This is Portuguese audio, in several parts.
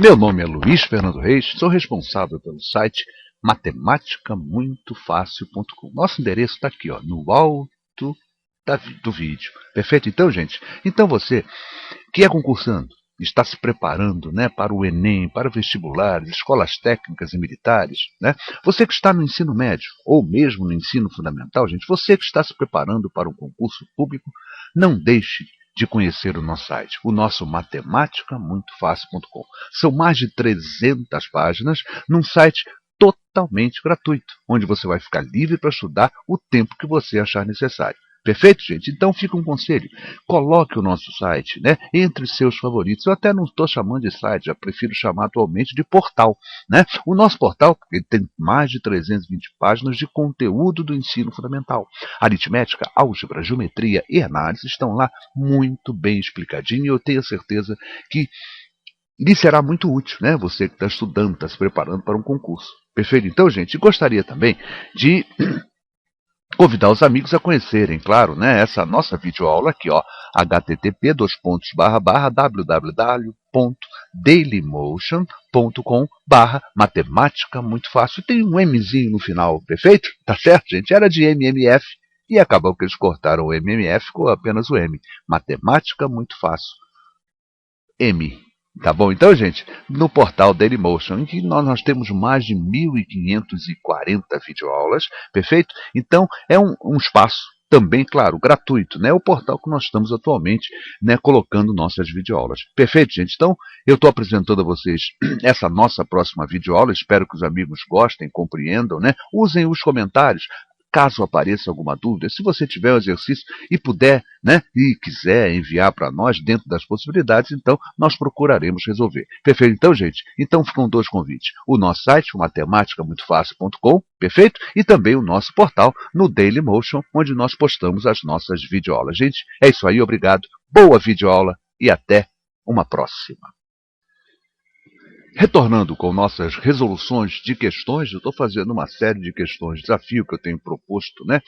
Meu nome é Luiz Fernando Reis, sou responsável pelo site matematicamuitofácil.com. Nosso endereço está aqui, ó, no alto do vídeo. Perfeito? Então, gente, você que é concursando, está se preparando, né, para o Enem, para vestibulares, escolas técnicas e militares, né? Você que está no ensino médio ou mesmo no ensino fundamental, gente, você que está se preparando para um concurso público, não deixe de conhecer o nosso site, o nosso matematicamuitofácil.com. São mais de 300 páginas num site totalmente gratuito, onde você vai ficar livre para estudar o tempo que você achar necessário. Perfeito, gente? Então fica um conselho. Coloque o nosso site, né, entre seus favoritos. Eu até não estou chamando de site, já prefiro chamar atualmente de portal, né? O nosso portal ele tem mais de 320 páginas de conteúdo do ensino fundamental. Aritmética, álgebra, geometria e análise estão lá muito bem explicadinho e eu tenho certeza que lhe será muito útil, né? Você que está estudando, está se preparando para um concurso. Perfeito? Então, gente, gostaria também de convidar os amigos a conhecerem, claro, né, essa nossa videoaula aqui, ó, http://www.dailymotion.com/matemática muito fácil. Tem um Mzinho no final, perfeito? Tá certo, gente? Era de MMF e acabou que eles cortaram o MMF, ficou apenas o M. Matemática muito fácil. M. Tá bom? Então, gente, no portal Dailymotion, em que nós temos mais de 1.540 videoaulas, perfeito? Então, é um espaço também, claro, gratuito, né? O portal que nós estamos atualmente, né, colocando nossas videoaulas. Perfeito, gente? Então, eu estou apresentando a vocês essa nossa próxima videoaula, espero que os amigos gostem, compreendam, né? Usem os comentários. Caso apareça alguma dúvida, se você tiver um exercício e puder, né, e quiser enviar para nós dentro das possibilidades, então nós procuraremos resolver. Perfeito? Então, gente, então ficam dois convites. O nosso site, o matematicamuitofácil.com, perfeito? E também o nosso portal no Dailymotion, onde nós postamos as nossas videoaulas. Gente, é isso aí, obrigado, boa videoaula e até uma próxima. Retornando com nossas resoluções de questões, eu estou fazendo uma série de questões de desafio que eu tenho proposto, né,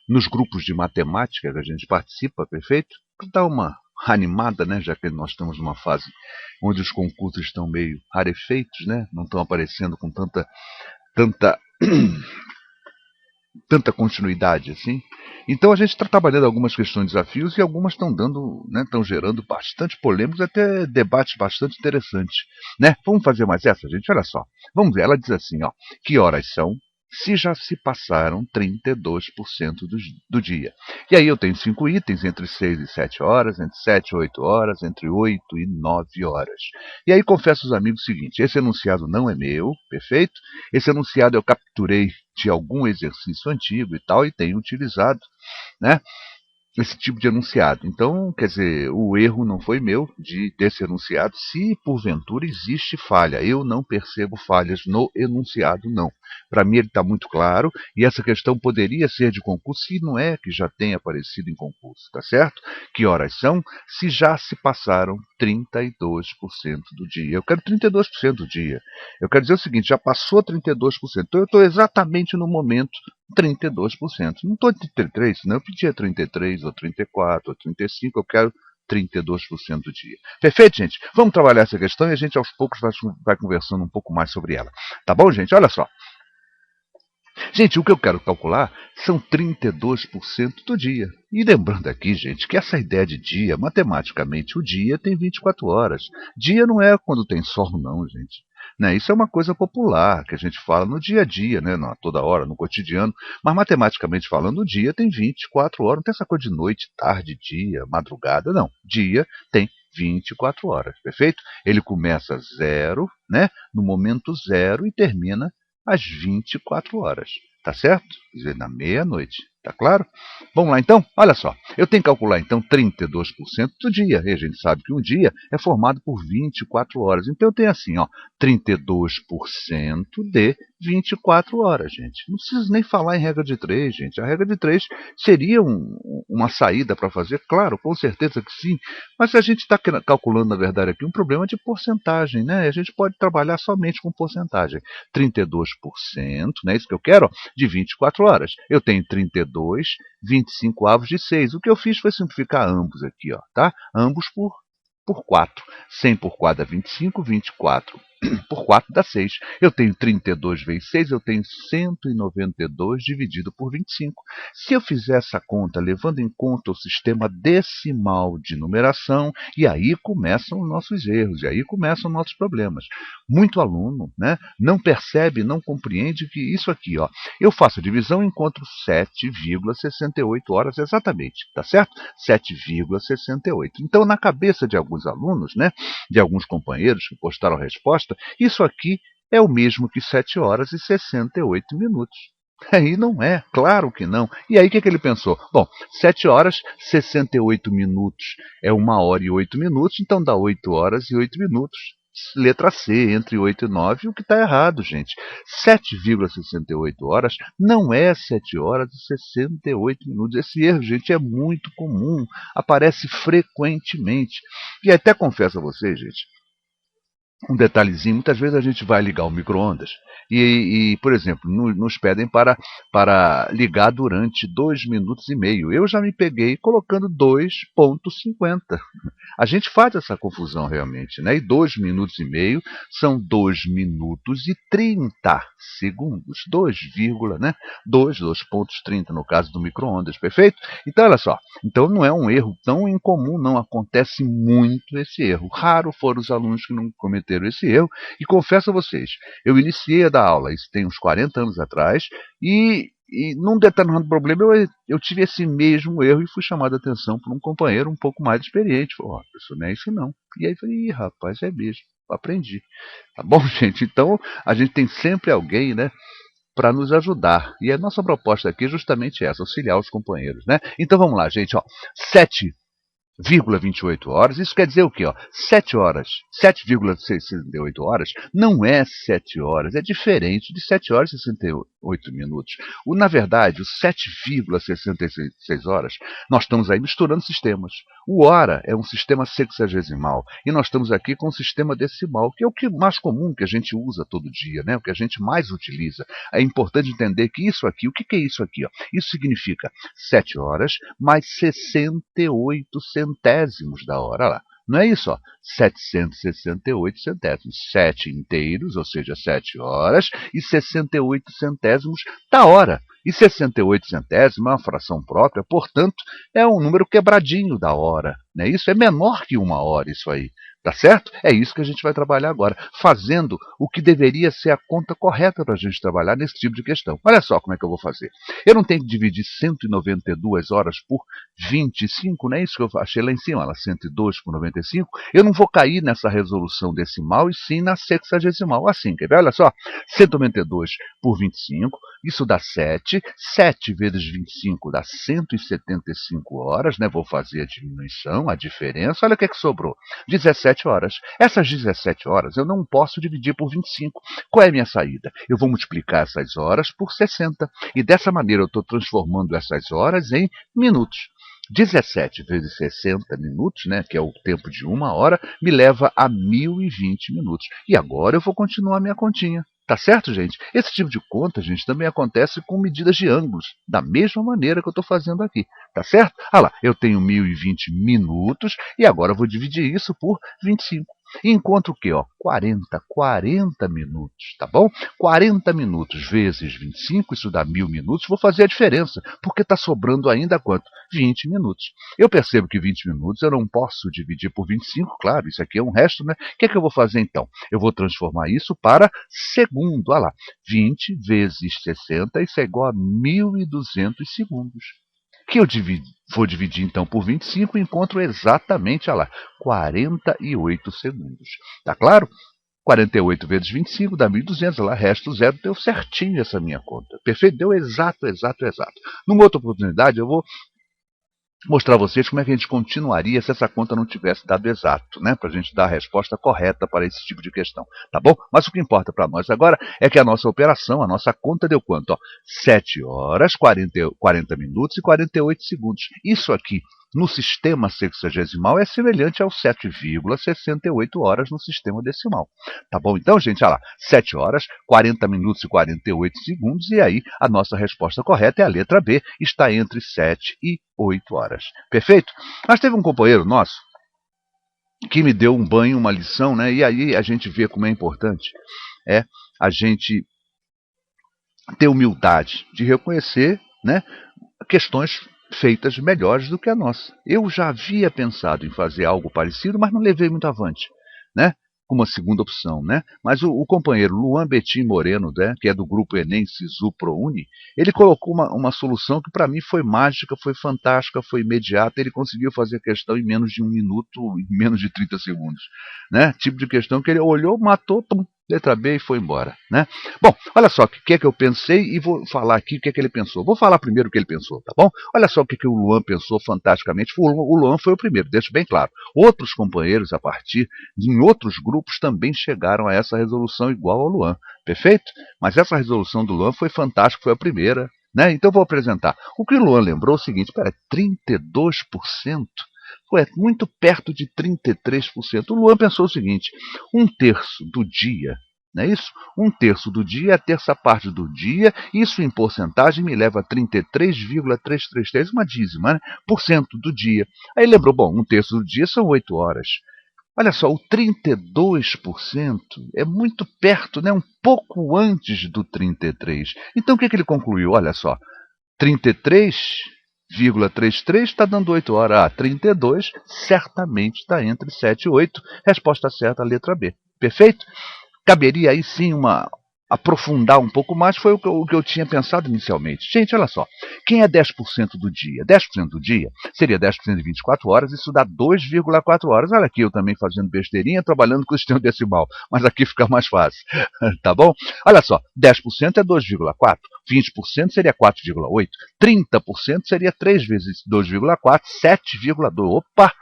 nos grupos de matemática que a gente participa, perfeito? Para dar uma animada, né, já que nós estamos numa fase onde os concursos estão meio rarefeitos, né, não estão aparecendo com tanta continuidade assim. Então a gente está trabalhando algumas questões de desafios e algumas estão dando, né, estão gerando bastante polêmicas, até debates bastante interessantes, né? Vamos fazer mais essa, gente? Olha só. Vamos ver. Ela diz assim, ó: que horas são se já se passaram 32% do dia? E aí eu tenho 5 itens, entre 6 e 7 horas, entre 7 e 8 horas, entre 8 e 9 horas. E aí confesso aos amigos o seguinte: esse enunciado não é meu, perfeito? Esse enunciado eu capturei de algum exercício antigo e tal, e tenho utilizado, né, esse tipo de enunciado. Então, quer dizer, o erro não foi meu desse enunciado. Se porventura existe falha, eu não percebo falhas no enunciado, não. Para mim ele está muito claro e essa questão poderia ser de concurso, se não é que já tem aparecido em concurso, tá certo? Que horas são? Se já se passaram 32% do dia. Eu quero 32% do dia. Eu quero dizer o seguinte, já passou 32%. Então eu estou exatamente no momento 32%. Não estou em 33%, senão eu pedia 33%, ou 34%, ou 35%, eu quero 32% do dia. Perfeito, gente? Vamos trabalhar essa questão e a gente aos poucos vai conversando um pouco mais sobre ela. Tá bom, gente? Olha só. Gente, o que eu quero calcular são 32% do dia. E lembrando aqui, gente, que essa ideia de dia, matematicamente, o dia tem 24 horas. Dia não é quando tem sol, não, gente. Né? Isso é uma coisa popular, que a gente fala no dia a dia, né? Não, toda hora, no cotidiano. Mas matematicamente falando, o dia tem 24 horas. Não tem essa coisa de noite, tarde, dia, madrugada, não. Dia tem 24 horas, perfeito? Ele começa zero, né? No momento zero e termina às 24 horas, tá certo? Quer dizer, na meia-noite, tá claro? Vamos lá então? Olha só, eu tenho que calcular então 32% do dia, e a gente sabe que um dia é formado por 24 horas, então eu tenho assim, ó, 32% de 24 horas, gente. Não preciso nem falar em regra de 3, gente. A regra de 3 seria uma saída para fazer, claro, com certeza que sim, mas a gente está calculando, na verdade, aqui um problema de porcentagem, né? A gente pode trabalhar somente com porcentagem. 32%, né? Isso que eu quero, ó, de 24 horas. Eu tenho 32, 25 avos de 6. O que eu fiz foi simplificar ambos aqui, ó, tá? Ambos por por 4. 100 por 4 dá 25, 24 por 4 dá 6. Eu tenho 32 vezes 6, eu tenho 192 dividido por 25. Se eu fizer essa conta levando em conta o sistema decimal de numeração, e aí começam os nossos erros, e aí começam os nossos problemas. Muito aluno, né, não percebe, não compreende que isso aqui, ó, eu faço a divisão e encontro 7,68 horas exatamente, tá certo? 7,68. Então, na cabeça de alguns alunos, né, de alguns companheiros que postaram a resposta, isso aqui é o mesmo que 7 horas e 68 minutos. Aí não é, claro que não. E aí o que ele pensou? Bom, 7 horas, 68 minutos é 1 hora e 8 minutos, então dá 8 horas e 8 minutos. Letra C, entre 8 e 9, o que está errado, gente. 7,68 horas não é 7 horas e 68 minutos. Esse erro, gente, é muito comum, aparece frequentemente. E até confesso a vocês, gente, um detalhezinho, muitas vezes a gente vai ligar o micro-ondas por exemplo, nos pedem para ligar durante 2 minutos e meio. Eu já me peguei colocando 2,50. A gente faz essa confusão realmente, né? E 2 minutos e meio são 2 minutos e 30 segundos. 2, né? 2,30 no caso do micro-ondas, perfeito? Então, olha só. Então, não é um erro tão incomum, não. Acontece muito esse erro. Raro foram os alunos que não cometeram esse erro. E confesso a vocês, eu iniciei a dar aula, isso tem uns 40 anos atrás, e num determinado problema eu tive esse mesmo erro e fui chamado a atenção por um companheiro um pouco mais experiente. Falou, professor, não é isso não. E aí eu falei, rapaz, é mesmo, aprendi. Tá bom, gente? Então, a gente tem sempre alguém, né, para nos ajudar. E a nossa proposta aqui é justamente essa, auxiliar os companheiros, né? Então vamos lá, gente, ó. 7,28 horas, isso quer dizer o quê? Ó? 7 horas, 7,68 horas não é 7 horas, é diferente de 7 horas e 68 minutos. Na verdade, os 7,66 horas, nós estamos aí misturando sistemas. O hora é um sistema sexagesimal e nós estamos aqui com o sistema decimal, que é o que mais comum que a gente usa todo dia, né? O que a gente mais utiliza. É importante entender que isso aqui, o que é isso aqui? Ó? Isso significa 7 horas mais 68 centésimos da hora lá. Não é isso, ó. 768 centésimos. 7 inteiros, ou seja, 7 horas, e 68 centésimos da hora. E 68 centésimos é uma fração própria, portanto, é um número quebradinho da hora. Né? Isso é menor que 1 hora, isso aí. Tá certo? É isso que a gente vai trabalhar agora, fazendo o que deveria ser a conta correta para a gente trabalhar nesse tipo de questão. Olha só como é que eu vou fazer. Eu não tenho que dividir 192 horas por 25, não é isso que eu achei lá em cima, ela 102 por 95. Eu não vou cair nessa resolução decimal e sim na sexagesimal. Assim, quer ver? Olha só, 192 por 25, isso dá 7. 7 vezes 25 dá 175 horas, né? Vou fazer a diminuição, a diferença. Olha o que é que sobrou. 17 horas. Essas 17 horas eu não posso dividir por 25. Qual é a minha saída? Eu vou multiplicar essas horas por 60. E dessa maneira eu estou transformando essas horas em minutos. 17 vezes 60 minutos, né, que é o tempo de 1 hora, me leva a 1020 minutos. E agora eu vou continuar a minha continha. Tá certo, gente? Esse tipo de conta, gente, também acontece com medidas de ângulos, da mesma maneira que eu estou fazendo aqui. Tá certo? Ah lá, eu tenho 1020 minutos e agora eu vou dividir isso por 25. E encontro o quê? Ó? 40 minutos, tá bom? 40 minutos vezes 25, isso dá 1000 minutos. Vou fazer a diferença, porque está sobrando ainda quanto? 20 minutos. Eu percebo que 20 minutos eu não posso dividir por 25, claro, isso aqui é um resto, né? O que é que eu vou fazer então? Eu vou transformar isso para segundo. Olha lá, 20 vezes 60, isso é igual a 1200 segundos. Que eu vou dividir então por 25 e encontro exatamente, olha lá, 48 segundos. Tá claro? 48 vezes 25 dá 1.200, lá resta o zero, deu certinho essa minha conta. Perfeito? Deu exato. Numa outra oportunidade eu vou mostrar a vocês como é que a gente continuaria se essa conta não tivesse dado exato, né? Para a gente dar a resposta correta para esse tipo de questão, tá bom? Mas o que importa para nós agora é que a nossa operação, a nossa conta deu quanto? Ó, 7 horas, 40 minutos e 48 segundos. Isso aqui, no sistema sexagesimal, é semelhante aos 7,68 horas no sistema decimal. Tá bom? Então, gente, olha lá, 7 horas, 40 minutos e 48 segundos, e aí a nossa resposta correta é a letra B, está entre 7 e 8 horas. Perfeito? Mas teve um companheiro nosso que me deu um banho, uma lição, né? E aí a gente vê como é importante a gente ter humildade de reconhecer, né, questões feitas melhores do que a nossa. Eu já havia pensado em fazer algo parecido, mas não levei muito avante, né? Como uma segunda opção, né? Mas o companheiro Luan Betim Moreno, né, que é do grupo Enem Sisu ProUni, ele colocou uma solução que para mim foi mágica, foi fantástica, foi imediata. Ele conseguiu fazer a questão em menos de 1 minuto, em menos de 30 segundos, né? Tipo de questão que ele olhou, matou, pum, letra B e foi embora, né? Bom, olha só o que é que eu pensei e vou falar aqui o que é que ele pensou. Vou falar primeiro o que ele pensou, tá bom? Olha só o que o Luan pensou fantasticamente. O Luan foi o primeiro, deixo bem claro. Outros companheiros, a partir em outros grupos, também chegaram a essa resolução igual ao Luan, perfeito? Mas essa resolução do Luan foi fantástica, foi a primeira, né? Então eu vou apresentar. O que o Luan lembrou é o seguinte, espera, 32%? É muito perto de 33%. O Luan pensou o seguinte: 1/3 do dia, não é isso? 1/3 do dia é a terça parte do dia, isso em porcentagem me leva a 33,333, uma dízima, né? Por cento do dia. Aí lembrou, bom, 1/3 do dia são 8 horas. Olha só, o 32% é muito perto, né? Um pouco antes do 33%. Então o que ele concluiu? Olha só, 33,33 está dando 8 horas. Ah, 32 certamente está entre 7 e 8. Resposta certa, a letra B. Perfeito? Caberia aí sim aprofundar um pouco mais, foi o que eu tinha pensado inicialmente. Gente, olha só, quem é 10% do dia? 10% do dia seria 10% de 24 horas, isso dá 2,4 horas. Olha aqui, eu também fazendo besteirinha, trabalhando com o sistema decimal, mas aqui fica mais fácil, tá bom? Olha só, 10% é 2,4, 20% seria 4,8, 30% seria 3 vezes 2,4, 7,2. Opa!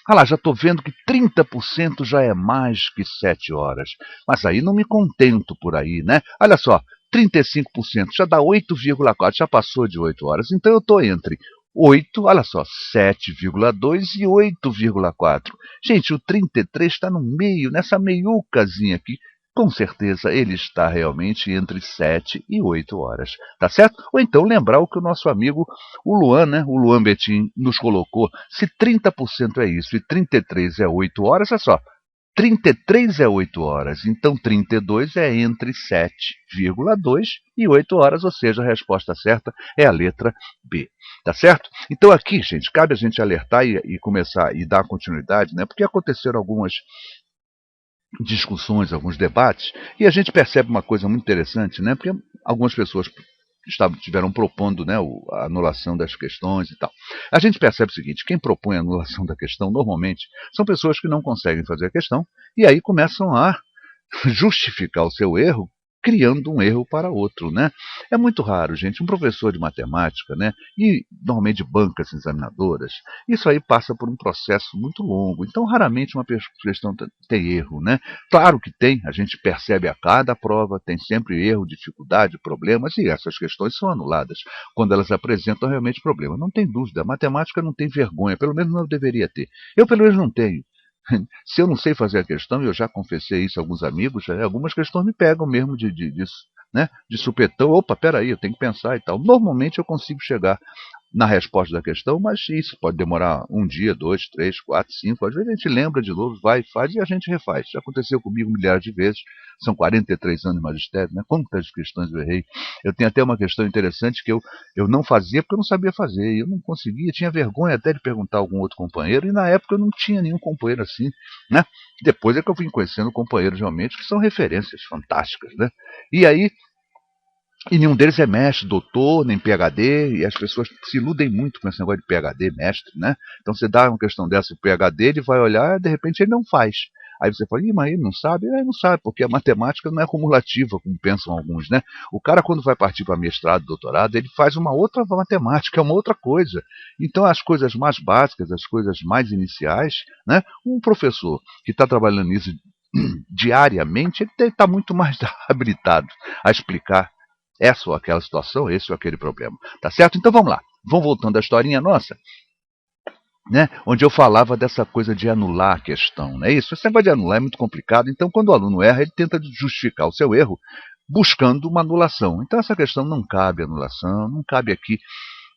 Ah lá, já estou vendo que 30% já é mais que 7 horas. Mas aí não me contento por aí, né? Olha só, 35% já dá 8,4, já passou de 8 horas. Então eu estou entre 8, olha só, 7,2 e 8,4. Gente, o 33 está no meio, nessa meiucazinha aqui. Com certeza ele está realmente entre 7 e 8 horas, tá certo? Ou então lembrar o que o nosso amigo, o Luan, né, o Luan Betim, nos colocou. Se 30% é isso e 33 é 8 horas, é só, 33 é 8 horas, então 32 é entre 7,2 e 8 horas, ou seja, a resposta certa é a letra B, tá certo? Então aqui, gente, cabe a gente alertar e começar e dar continuidade, né? Porque aconteceram algumas discussões, alguns debates, e a gente percebe uma coisa muito interessante, né? Porque algumas pessoas estiveram propondo, né, a anulação das questões e tal. A gente percebe o seguinte: quem propõe a anulação da questão normalmente são pessoas que não conseguem fazer a questão e aí começam a justificar o seu erro criando um erro para outro, né? É muito raro, gente, um professor de matemática, né, e normalmente bancas examinadoras, isso aí passa por um processo muito longo, então raramente uma questão tem erro, né? Claro que tem, a gente percebe a cada prova, tem sempre erro, dificuldade, problemas, e essas questões são anuladas quando elas apresentam realmente problema. Não tem dúvida, a matemática não tem vergonha, pelo menos não deveria ter. Eu pelo menos não tenho. Se eu não sei fazer a questão, e eu já confessei isso a alguns amigos, algumas questões me pegam mesmo disso, né? De supetão. Opa, peraí, eu tenho que pensar e tal. Normalmente eu consigo chegar na resposta da questão, mas isso pode demorar um dia, 2, 3, 4, 5. Às vezes a gente lembra de novo, vai, faz e a gente refaz. Já aconteceu comigo milhares de vezes. São 43 anos de magistério, né? Quantas questões eu errei. Eu tenho até uma questão interessante que eu não fazia porque eu não sabia fazer. Eu não conseguia, tinha vergonha até de perguntar a algum outro companheiro, e na época eu não tinha nenhum companheiro assim, né? Depois é que eu vim conhecendo companheiros realmente que são referências fantásticas, né? E aí, e nenhum deles é mestre, doutor, nem PhD, e as pessoas se iludem muito com esse negócio de PhD, mestre, né? Então você dá uma questão dessa, o PhD, ele vai olhar, de repente ele não faz. Aí você fala, mas ele não sabe? Ele não sabe, porque a matemática não é acumulativa, como pensam alguns, né? O cara, quando vai partir para mestrado, doutorado, ele faz uma outra matemática, é uma outra coisa. Então, as coisas mais básicas, as coisas mais iniciais, né? Um professor que está trabalhando nisso diariamente, ele está muito mais habilitado a explicar essa ou aquela situação, esse ou aquele problema. Tá certo? Então vamos lá. Vamos voltando à historinha nossa, né? Onde eu falava dessa coisa de anular a questão. Né? Esse negócio de anular é muito complicado. Então, quando o aluno erra, ele tenta justificar o seu erro buscando uma anulação. Então, essa questão não cabe anulação, não cabe aqui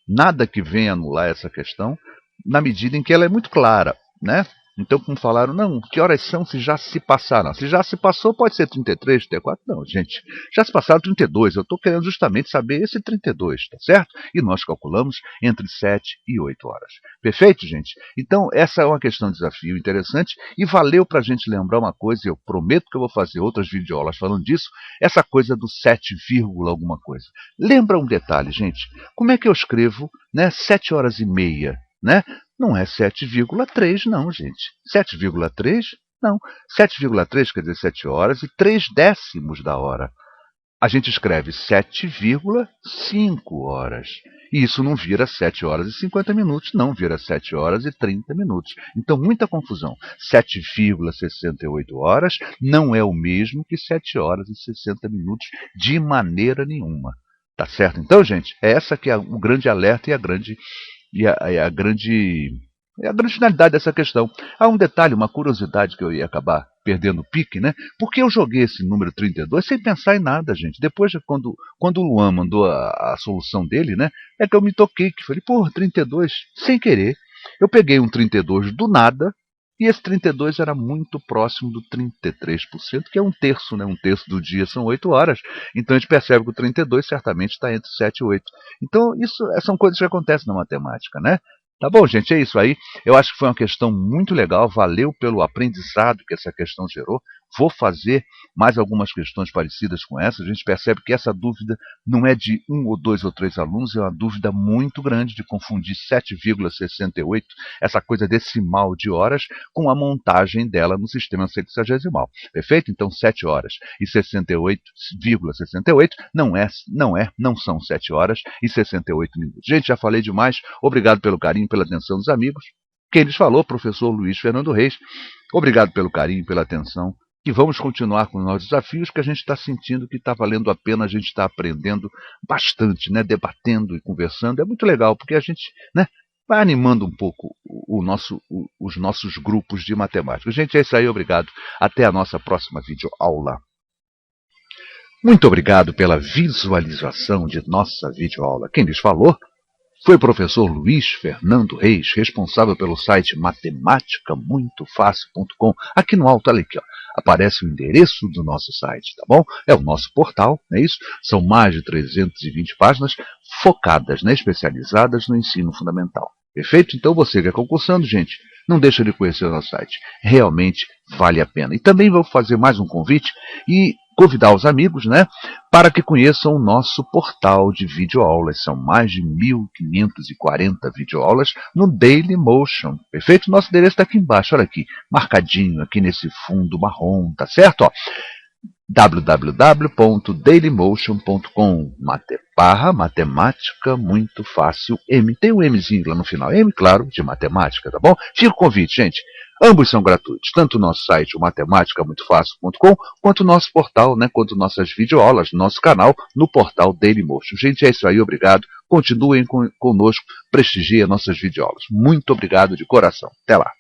nada que venha anular essa questão, na medida em que ela é muito clara, né? Então, como falaram, não, que horas são se já se passaram? Se já se passou, pode ser 33, 34. Não, gente, já se passaram 32. Eu estou querendo justamente saber esse 32, tá certo? E nós calculamos entre 7 e 8 horas. Perfeito, gente? Então, essa é uma questão de desafio interessante e valeu para a gente lembrar uma coisa, e eu prometo que eu vou fazer outras videoaulas falando disso, essa coisa do 7, alguma coisa. Lembra um detalhe, gente, como é que eu escrevo, né, 7 horas e meia, né? Não é 7,3 não, gente. 7,3? Não. 7,3 quer dizer 7 horas e 3 décimos da hora. A gente escreve 7,5 horas. E isso não vira 7 horas e 50 minutos, não, vira 7 horas e 30 minutos. Então, muita confusão. 7,68 horas não é o mesmo que 7 horas e 60 minutos de maneira nenhuma. Tá certo? Então, gente, essa que é o grande alerta e a grande finalidade dessa questão. Há um detalhe, uma curiosidade que eu ia acabar perdendo o pique, né? Porque eu joguei esse número 32 sem pensar em nada, gente. Depois, quando o Luan mandou a solução dele, né? É que eu me toquei, que falei, porra, 32, sem querer. Eu peguei um 32 do nada, e esse 32 era muito próximo do 33%, que é um terço, né? Um terço do dia são 8 horas. Então a gente percebe que o 32 certamente está entre 7 e 8. Então isso são coisas que acontecem na matemática, né? Tá bom, gente, é isso aí. Eu acho que foi uma questão muito legal, valeu pelo aprendizado que essa questão gerou. Vou fazer mais algumas questões parecidas com essa. A gente percebe que essa dúvida não é de 1 ou 2 ou 3 alunos, é uma dúvida muito grande de confundir 7,68, essa coisa decimal de horas, com a montagem dela no sistema sexagesimal. Perfeito? Então, 7 horas e 68,68 não são 7 horas e 68 minutos. Gente, já falei demais. Obrigado pelo carinho, pela atenção dos amigos. Quem lhes falou, professor Luiz Fernando Reis. Obrigado pelo carinho, pela atenção. E vamos continuar com os nossos desafios, que a gente está sentindo que está valendo a pena, a gente está aprendendo bastante, né? Debatendo e conversando. É muito legal, porque a gente, né, vai animando um pouco os nossos grupos de matemática. Gente, é isso aí, obrigado. Até a nossa próxima videoaula. Muito obrigado pela visualização de nossa videoaula. Quem lhes falou foi o professor Luiz Fernando Reis, responsável pelo site matematicamuitofácil.com. Aqui no alto, olha aqui, ó, aparece o endereço do nosso site, tá bom? É o nosso portal, não é isso? São mais de 320 páginas focadas, né, especializadas no ensino fundamental. Perfeito? Então você que é concursando, gente, não deixa de conhecer o nosso site. Realmente vale a pena. E também vou fazer mais um convite e convidar os amigos, né, para que conheçam o nosso portal de videoaulas. São mais de 1.540 videoaulas no Dailymotion. Perfeito? Nosso endereço está aqui embaixo, olha aqui, marcadinho aqui nesse fundo marrom, tá certo? Ó, www.dailymotion.com matemática muito fácil M. Tem um Mzinho lá no final. M, claro, de matemática, tá bom? Fica o convite, gente. Ambos são gratuitos. Tanto o nosso site, o matematicamuitofácil.com, quanto o nosso portal, né? Quanto nossas videoaulas, nosso canal, no portal Dailymotion. Gente, é isso aí. Obrigado. Continuem conosco. Prestigiem nossas videoaulas. Muito obrigado de coração. Até lá.